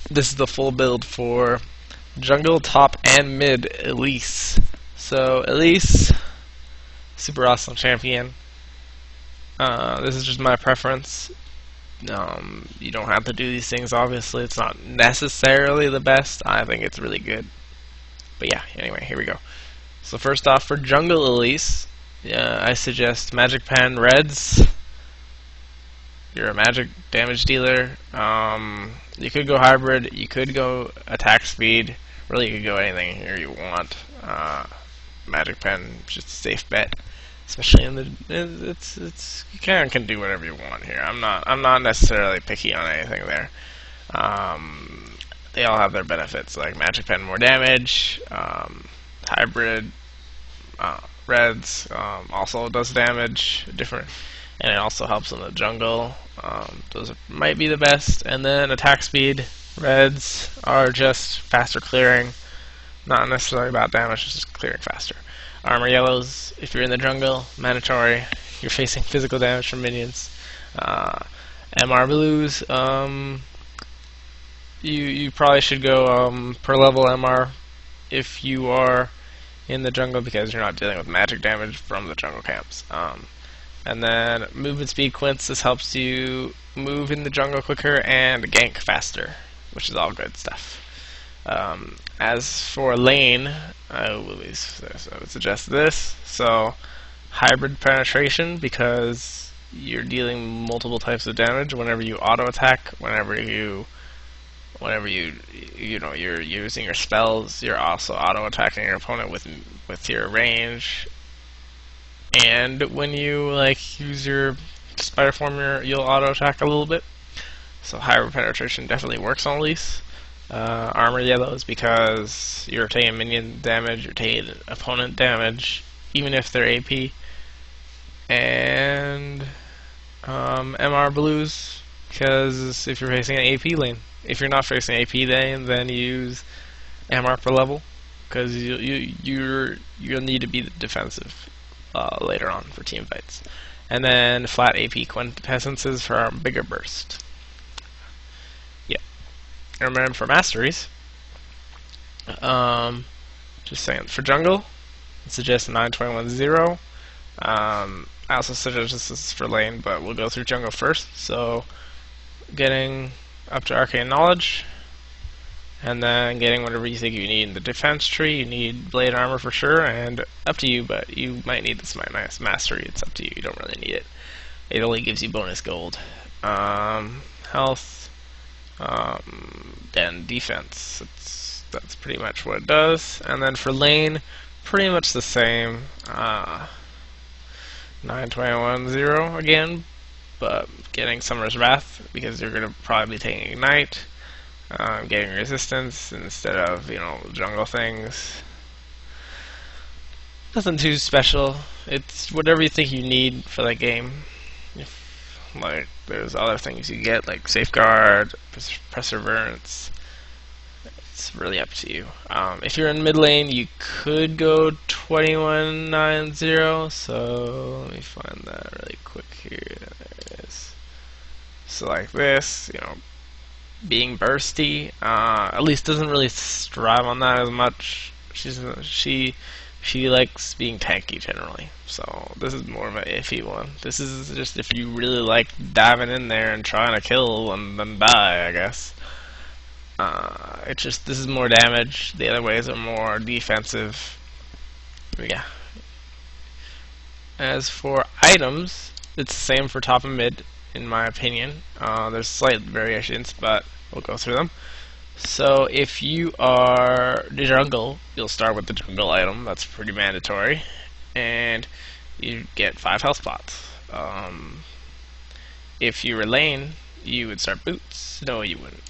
This is the full build for jungle, top, and mid Elise. So Elise, super awesome champion. This is just my preference. You don't have to do these things, obviously. It's not necessarily the best. I think it's really good. But yeah, anyway, here we go. So first off, for jungle Elise, I suggest Magic Pen Reds. You're a magic damage dealer. You could go hybrid. You could go attack speed. Really, you could go anything here you want. Magic Pen, just a safe bet. Especially in the, it's you can do whatever you want here. I'm not necessarily picky on anything there. They all have their benefits, like Magic Pen more damage, hybrid, reds also does damage, different, and it also helps in the jungle. Those might be the best. And then attack speed, reds are just faster clearing, not necessarily about damage, just clearing faster. Armor yellows, if you're in the jungle, mandatory. You're facing physical damage from minions. MR blues, you probably should go per level MR if you are in the jungle, because you're not dealing with magic damage from the jungle camps. And then movement speed quints, this helps you move in the jungle quicker and gank faster, which is all good stuff. As for lane, I would suggest this. So hybrid penetration, because you're dealing multiple types of damage whenever you auto attack, whenever you're using your spells, you're also auto attacking your opponent with your range. And when you use your spider form, you'll auto attack a little bit. So hybrid penetration definitely works on Elise. Armor yellows, because you're taking minion damage, you're taking opponent damage, even if they're AP. And MR blues, because if you're facing an AP lane. If you're not facing AP lane, then use MR per level, because you'll need to be defensive later on for team fights. And then flat AP quintessences for our bigger burst. And remember, for masteries, just saying, for jungle, I suggest 921-0. I also suggest this is for lane, but we'll go through jungle first. So, getting up to arcane knowledge, and then getting whatever you think you need in the defense tree. You need blade armor for sure, and up to you, but you might need this mastery. It's up to you. You don't really need it. It only gives you bonus gold. Health. Then defense. That's pretty much what it does. And then for lane, pretty much the same. 921-0 again, but getting Summer's Wrath, because you're going to probably be taking Ignite, getting resistance instead of jungle things. Nothing too special. It's whatever you think you need for that game. There's other things you get, like Safeguard, Perseverance. It's really up to you. If you're in mid lane, you could go 21-9-0. So let me find that really quick here. There it is. So like this, being bursty. Elise doesn't really strive on that as much. She likes being tanky generally, so this is more of an iffy one. This is just if you really like diving in there and trying to kill and then die, I guess. This is more damage. The other ways are more defensive. But yeah. As for items, it's the same for top and mid, in my opinion. There's slight variations, but we'll go through them. So if you are the jungle, you'll start with the jungle item. That's pretty mandatory, and you get 5 health pots. If you were lane, you would start boots. No, you wouldn't.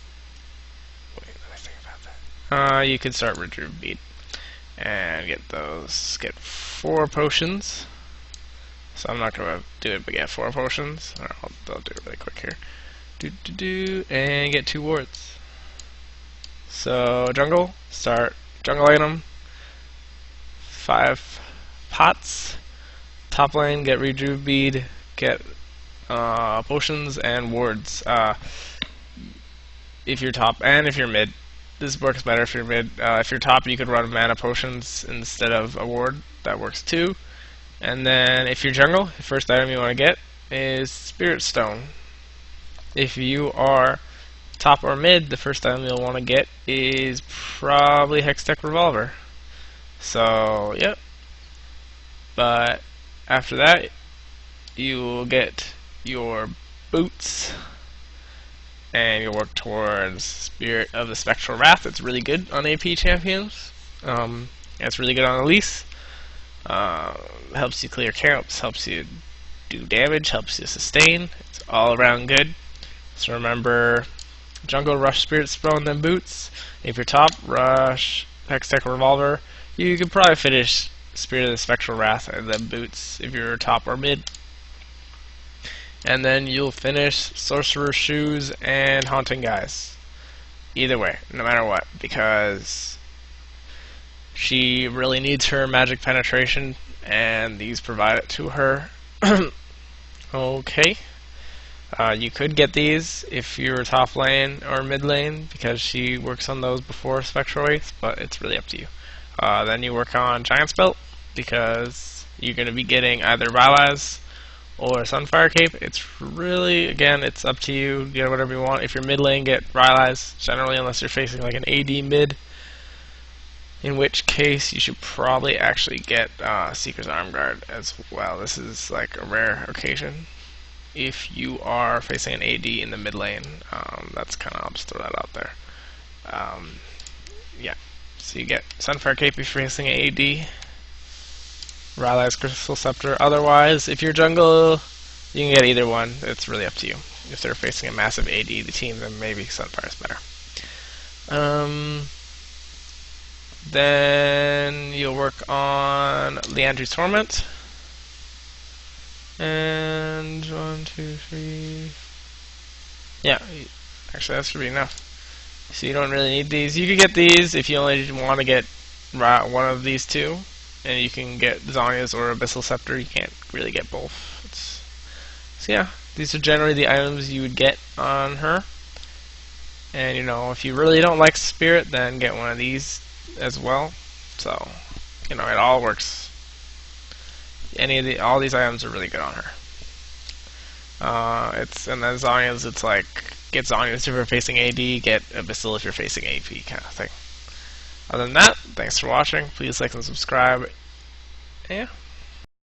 Wait, let me think about that. You could start retrieve bead and get 4 potions. So I'm not gonna do it, but get 4 potions. I'll do it really quick here. And get 2 wards. So jungle, start jungle item, 5 pots. Top lane, get rejuve bead, get potions and wards. if you're top and if you're mid. This works better if you're mid. If you're top, you could run mana potions instead of a ward. That works too. And then if you're jungle, the first item you want to get is Spirit Stone. If you are top or mid, the first item you'll want to get is probably Hextech Revolver. So, yep. But after that, you will get your boots, and you'll work towards Spirit of the Spectral Wrath. It's really good on AP champions. It's really good on Elise. Helps you clear camps, helps you do damage, helps you sustain. It's all around good. So remember, jungle, rush Spirit Stone, then boots. If you're top, rush Hextech Revolver. You could probably finish Spirit of the Spectral Wrath and then boots if you're top or mid. And then you'll finish Sorcerer's Shoes and Haunting Guys. Either way, no matter what, because she really needs her magic penetration, and these provide it to her. Okay. You could get these if you're top lane or mid lane, because she works on those before Spectral Wraith, but it's really up to you. Then you work on Giant's Belt, because you're going to be getting either Rylai's or Sunfire Cape. It's really, again, it's up to you. Get whatever you want. If you're mid lane, get Rylai's, generally, unless you're facing like an AD mid, in which case you should probably actually get Seeker's Arm Guard as well. This is like a rare occasion. If you are facing an AD in the mid lane, that's kind of, I'll just throw that out there. Yeah, so you get Sunfire Cape if you're facing an AD, Rylai's Crystal Scepter. Otherwise, if you're jungle, you can get either one. It's really up to you. If they're facing a massive AD, the team, then maybe Sunfire's better. Then you'll work on Leandry's Torment. And 1, 2, 3. Yeah, actually that should be enough. So you don't really need these. You could get these if you only want to get one of these two, and you can get Zhonya's or Abyssal Scepter. You can't really get both. So yeah, these are generally the items you would get on her. And you know, if you really don't like Spirit, then get one of these as well. So you know, it all works. All these items are really good on her. And then Zhonya's, it's like, get Zhonya's if you're facing AD, get Abyssal if you're facing AP, kind of thing. Other than that, thanks for watching. Please like and subscribe. Yeah.